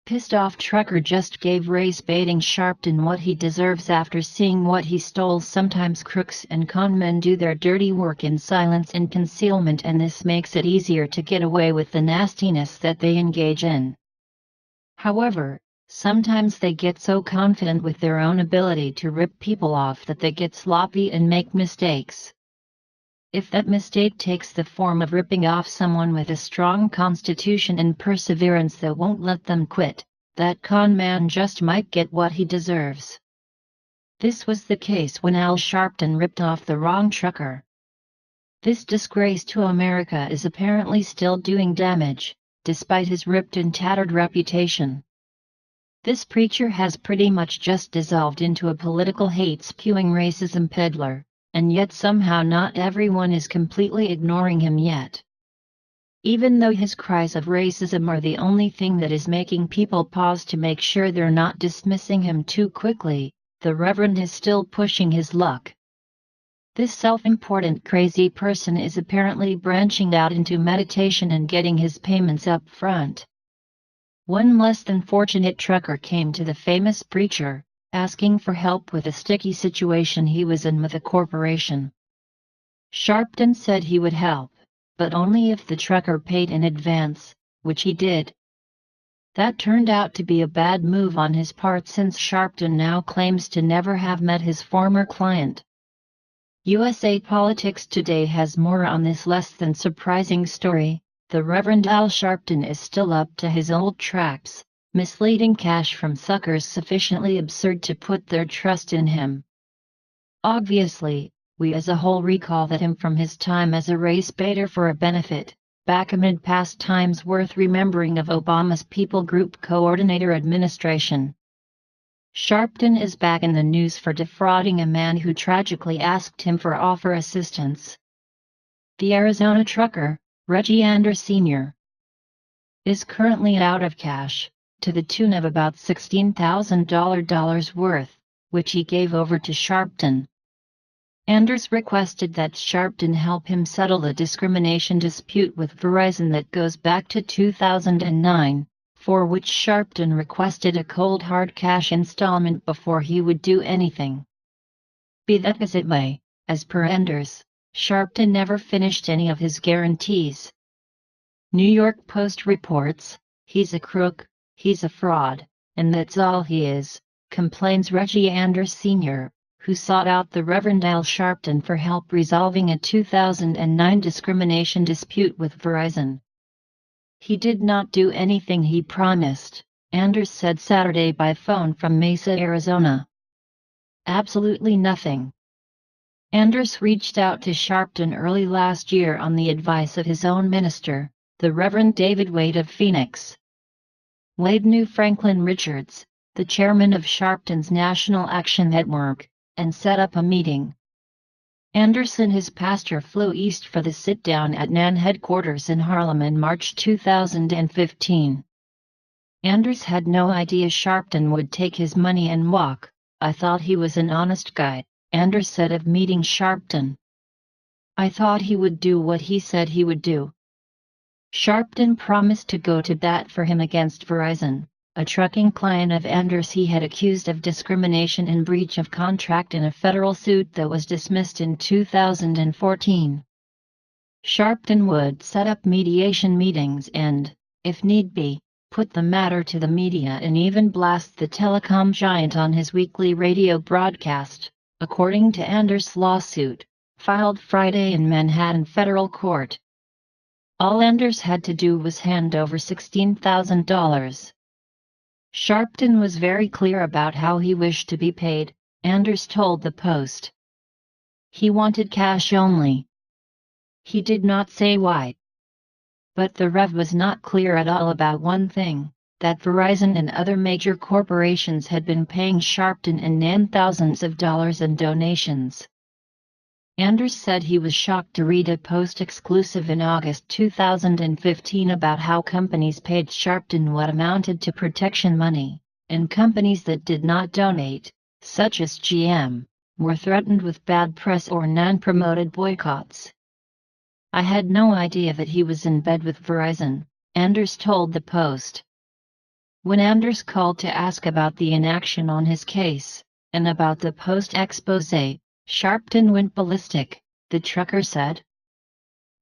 Pissed-off trucker just gave race-baiting Sharpton what he deserves after seeing what he stole. Sometimes crooks and conmen do their dirty work in silence and concealment, and this makes it easier to get away with the nastiness that they engage in. However, sometimes they get so confident with their own ability to rip people off that they get sloppy and make mistakes. If that mistake takes the form of ripping off someone with a strong constitution and perseverance that won't let them quit, that con man just might get what he deserves. This was the case when Al-Sharpton ripped off the wrong trucker. This disgrace to America is apparently still doing damage, despite his ripped and tattered reputation. This preacher has pretty much just dissolved into a political hate-spewing racism peddler. And yet somehow not everyone is completely ignoring him yet. Even though his cries of racism are the only thing that is making people pause to make sure they're not dismissing him too quickly, the Reverend is still pushing his luck. This self-important crazy person is apparently branching out into meditation and getting his payments up front. One less than fortunate trucker came to the famous preacher, asking for help with a sticky situation he was in with a corporation. Sharpton said he would help, but only if the trucker paid in advance, which he did. That turned out to be a bad move on his part, since Sharpton now claims to never have met his former client. USA Politics Today has more on this less than surprising story. The Reverend Al-Sharpton is still up to his old traps, misleading cash from suckers sufficiently absurd to put their trust in him. Obviously, we as a whole recall that him from his time as a race baiter for a benefit, back amid past times worth remembering of Obama's People Group Coordinator administration. Sharpton is back in the news for defrauding a man who tragically asked him for offer assistance. The Arizona trucker, Reggie Anders Sr., is currently out of cash, to the tune of about $16,000 worth, which he gave over to Sharpton. Anders requested that Sharpton help him settle a discrimination dispute with Verizon that goes back to 2009, for which Sharpton requested a cold hard cash installment before he would do anything. Be that as it may, as per Anders, Sharpton never finished any of his guarantees. New York Post reports, "He's a crook, he's a fraud, and that's all he is," complains Reggie Anders Sr., who sought out the Reverend Al-Sharpton for help resolving a 2009 discrimination dispute with Verizon. "He did not do anything he promised," Anders said Saturday by phone from Mesa, Arizona. "Absolutely nothing." Anders reached out to Sharpton early last year on the advice of his own minister, the Reverend David Wade of Phoenix. Wade knew Franklin Richards, the chairman of Sharpton's National Action Network, and set up a meeting. Anders and his pastor flew east for the sit-down at NAN headquarters in Harlem in March 2015. Anders had no idea Sharpton would take his money and walk. "I thought he was an honest guy," Anders said of meeting Sharpton. "I thought he would do what he said he would do." Sharpton promised to go to bat for him against Verizon, a trucking client of Anders he had accused of discrimination and breach of contract in a federal suit that was dismissed in 2014. Sharpton would set up mediation meetings and, if need be, put the matter to the media and even blast the telecom giant on his weekly radio broadcast, according to Anders' lawsuit, filed Friday in Manhattan federal court. All Anders had to do was hand over $16,000. Sharpton was very clear about how he wished to be paid, Anders told the Post. He wanted cash only. He did not say why. But the Rev was not clear at all about one thing, that Verizon and other major corporations had been paying Sharpton and NAN thousands of dollars in donations. Anders said he was shocked to read a Post exclusive in August 2015 about how companies paid Sharpton what amounted to protection money, and companies that did not donate, such as GM, were threatened with bad press or non-promoted boycotts. "I had no idea that he was in bed with Verizon," Anders told the Post. When Anders called to ask about the inaction on his case, and about the post-expose, Sharpton went ballistic, the trucker said.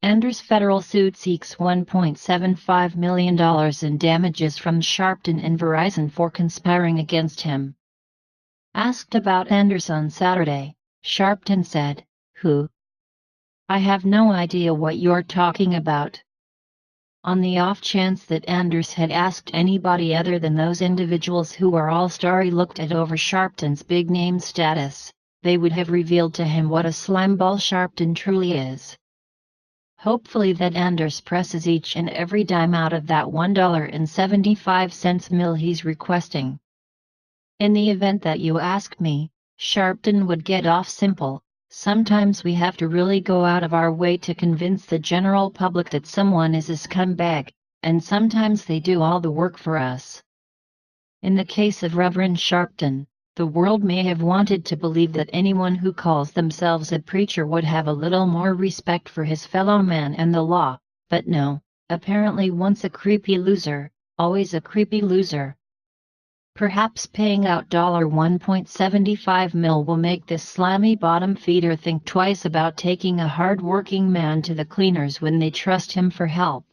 Anders' federal suit seeks $1.75 million in damages from Sharpton and Verizon for conspiring against him. Asked about Anders on Saturday, Sharpton said, "Who? I have no idea what you're talking about." On the off chance that Anders had asked anybody other than those individuals who were all-starry looked at over Sharpton's big-name status, they would have revealed to him what a slimeball Sharpton truly is. Hopefully that Anders presses each and every dime out of that $1.75 mill he's requesting. In the event that you ask me, Sharpton would get off simple. Sometimes we have to really go out of our way to convince the general public that someone is a scumbag, and sometimes they do all the work for us. In the case of Reverend Sharpton, the world may have wanted to believe that anyone who calls themselves a preacher would have a little more respect for his fellow man and the law, but no, apparently once a creepy loser, always a creepy loser. Perhaps paying out $1.75 million will make this slimy bottom feeder think twice about taking a hard-working man to the cleaners when they trust him for help.